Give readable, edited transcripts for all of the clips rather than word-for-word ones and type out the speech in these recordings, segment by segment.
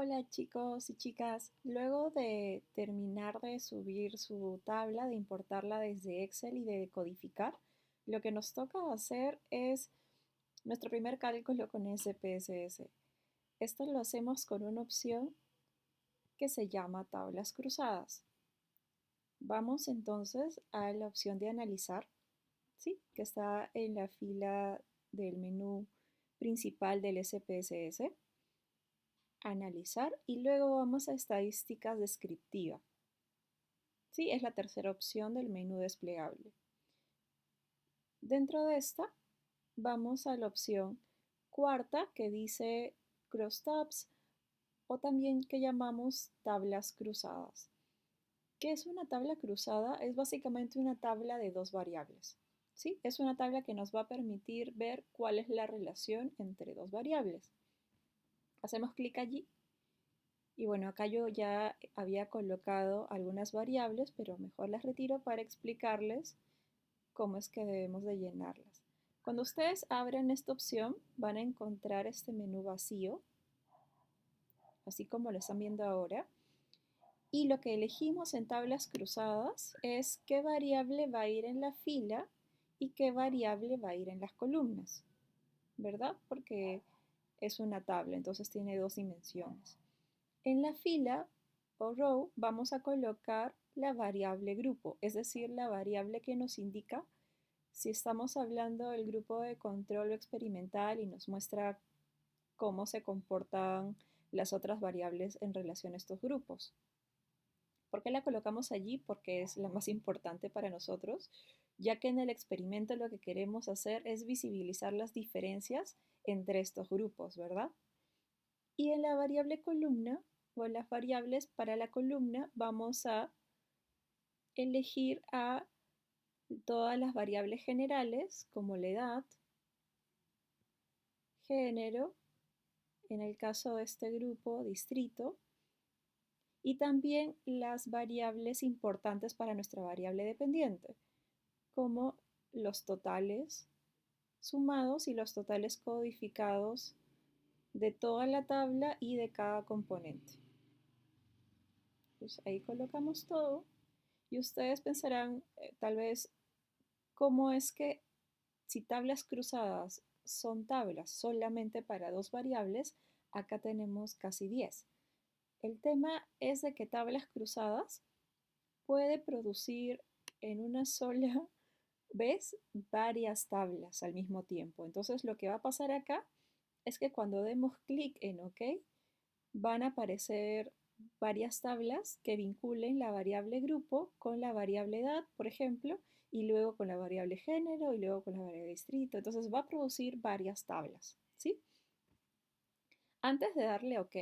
Hola chicos y chicas, luego de terminar de subir su tabla, de importarla desde Excel y de codificar, lo que nos toca hacer es nuestro primer cálculo con SPSS. Esto lo hacemos con una opción que se llama tablas cruzadas. Vamos entonces a la opción de analizar, ¿sí? Que está en la fila del menú principal del SPSS. Analizar y luego vamos a estadísticas descriptiva. Sí, es la tercera opción del menú desplegable. Dentro de esta vamos a la opción cuarta que dice crosstabs o también que llamamos tablas cruzadas. ¿Qué es una tabla cruzada? Es básicamente una tabla de dos variables. ¿Sí? Es una tabla que nos va a permitir ver cuál es la relación entre dos variables. Hacemos clic allí. Y bueno, acá yo ya había colocado algunas variables, pero mejor las retiro para explicarles cómo es que debemos de llenarlas. Cuando ustedes abren esta opción, van a encontrar este menú vacío, así como lo están viendo ahora. Y lo que elegimos en tablas cruzadas es qué variable va a ir en la fila y qué variable va a ir en las columnas, ¿verdad? Porque es una tabla, entonces tiene dos dimensiones. En la fila o row vamos a colocar la variable grupo, es decir, la variable que nos indica si estamos hablando del grupo de control experimental y nos muestra cómo se comportan las otras variables en relación a estos grupos. ¿Por qué la colocamos allí? Porque es la más importante para nosotros, ya que en el experimento lo que queremos hacer es visibilizar las diferencias entre estos grupos, ¿verdad? Y en la variable columna o en las variables para la columna vamos a elegir a todas las variables generales como la edad, género, en el caso de este grupo, distrito, y también las variables importantes para nuestra variable dependiente, como los totales sumados y los totales codificados de toda la tabla y de cada componente. Pues ahí colocamos todo y ustedes pensarán tal vez cómo es que si tablas cruzadas son tablas solamente para dos variables, acá tenemos casi 10. El tema es de que tablas cruzadas puede producir en una sola vez varias tablas al mismo tiempo. Entonces lo que va a pasar acá es que cuando demos clic en OK, van a aparecer varias tablas que vinculen la variable grupo con la variable edad, por ejemplo, y luego con la variable género y luego con la variable distrito. Entonces va a producir varias tablas, ¿sí? Antes de darle OK,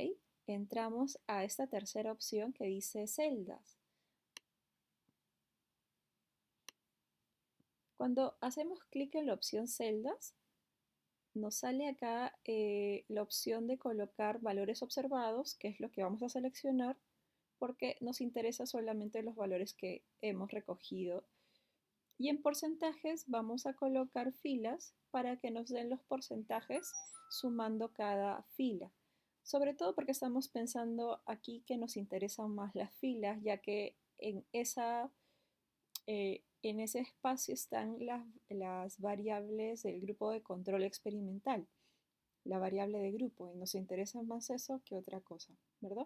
entramos a esta tercera opción que dice celdas. Cuando hacemos clic en la opción celdas, nos sale acá la opción de colocar valores observados, que es lo que vamos a seleccionar, porque nos interesa solamente los valores que hemos recogido. Y en porcentajes vamos a colocar filas para que nos den los porcentajes sumando cada fila. Sobre todo porque estamos pensando aquí que nos interesan más las filas, ya que en ese espacio están las variables del grupo de control experimental, la variable de grupo, y nos interesa más eso que otra cosa, ¿verdad?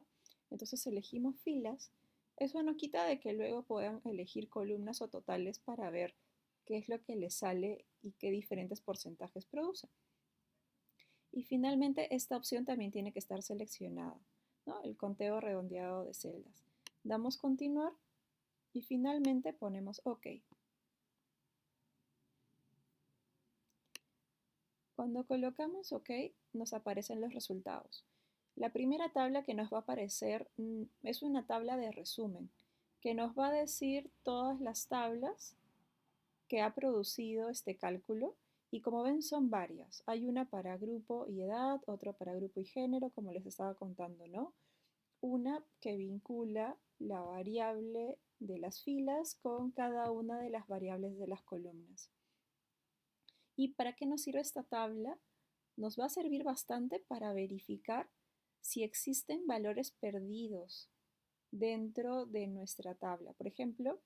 Entonces elegimos filas. Eso no quita de que luego puedan elegir columnas o totales para ver qué es lo que les sale y qué diferentes porcentajes produce. Y finalmente esta opción también tiene que estar seleccionada, ¿no? El conteo redondeado de celdas. Damos continuar y finalmente ponemos OK. Cuando colocamos OK, nos aparecen los resultados. La primera tabla que nos va a aparecer es una tabla de resumen, que nos va a decir todas las tablas que ha producido este cálculo. Y como ven, son varias. Hay una para grupo y edad, otra para grupo y género, como les estaba contando, ¿no? Una que vincula la variable de las filas con cada una de las variables de las columnas. ¿Y para qué nos sirve esta tabla? Nos va a servir bastante para verificar si existen valores perdidos dentro de nuestra tabla. Por ejemplo,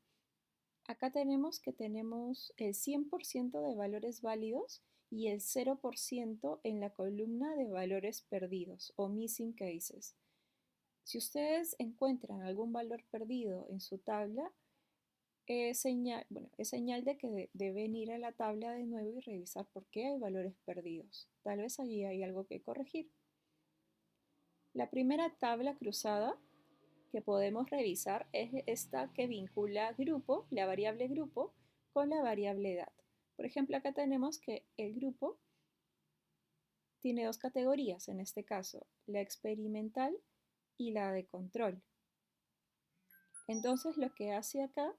acá tenemos que tenemos el 100% de valores válidos y el 0% en la columna de valores perdidos o missing cases. Si ustedes encuentran algún valor perdido en su tabla, es señal de que deben ir a la tabla de nuevo y revisar por qué hay valores perdidos. Tal vez allí hay algo que corregir. La primera tabla cruzada que podemos revisar es esta que vincula grupo, la variable grupo, con la variable edad. Por ejemplo, acá tenemos que el grupo tiene dos categorías, en este caso, la experimental y la de control. Entonces, lo que hace acá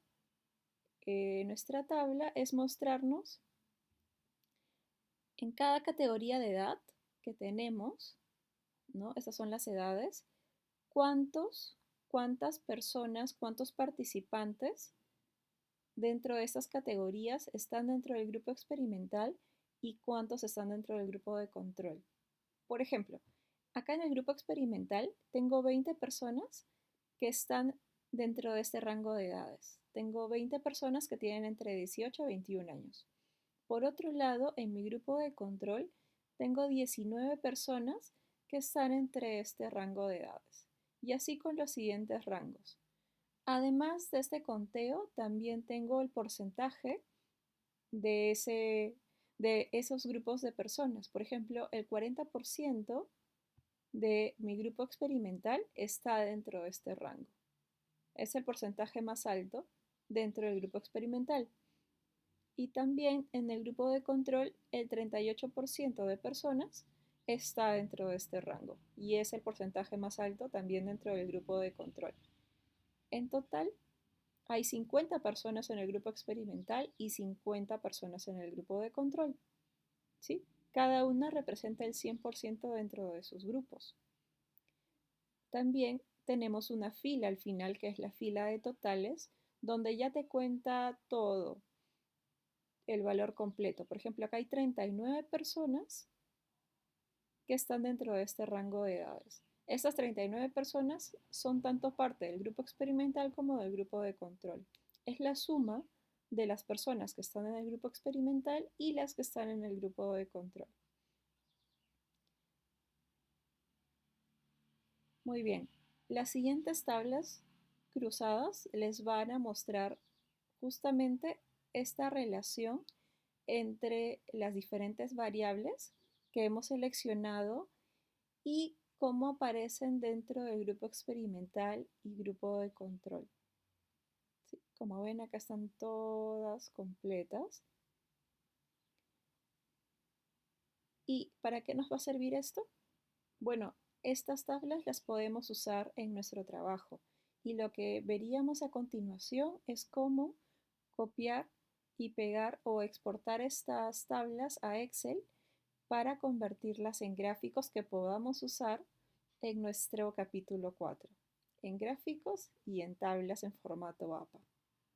nuestra tabla es mostrarnos en cada categoría de edad que tenemos, ¿no? Estas son las edades, cuántas personas, cuántos participantes dentro de estas categorías están dentro del grupo experimental y cuántos están dentro del grupo de control. Por ejemplo, acá en el grupo experimental tengo 20 personas que están dentro de este rango de edades. Tengo 20 personas que tienen entre 18 a 21 años. Por otro lado, en mi grupo de control tengo 19 personas que están entre este rango de edades. Y así con los siguientes rangos. Además de este conteo, también tengo el porcentaje de esos grupos de personas. Por ejemplo, el 40% de mi grupo experimental está dentro de este rango. Es el porcentaje más alto dentro del grupo experimental. Y también en el grupo de control, el 38% de personas está dentro de este rango. Y es el porcentaje más alto también dentro del grupo de control. En total, hay 50 personas en el grupo experimental y 50 personas en el grupo de control. ¿Sí? Cada una representa el 100% dentro de sus grupos. También tenemos una fila al final, que es la fila de totales, donde ya te cuenta todo, el valor completo. Por ejemplo, acá hay 39 personas que están dentro de este rango de edades. Estas 39 personas son tanto parte del grupo experimental como del grupo de control. Es la suma de las personas que están en el grupo experimental y las que están en el grupo de control. Muy bien, las siguientes tablas cruzadas les van a mostrar justamente esta relación entre las diferentes variables que hemos seleccionado y cómo aparecen dentro del grupo experimental y grupo de control. ¿Sí? Como ven, acá están todas completas. ¿Y para qué nos va a servir esto? Bueno, estas tablas las podemos usar en nuestro trabajo y lo que veríamos a continuación es cómo copiar y pegar o exportar estas tablas a Excel para convertirlas en gráficos que podamos usar en nuestro capítulo 4, en gráficos y en tablas en formato APA.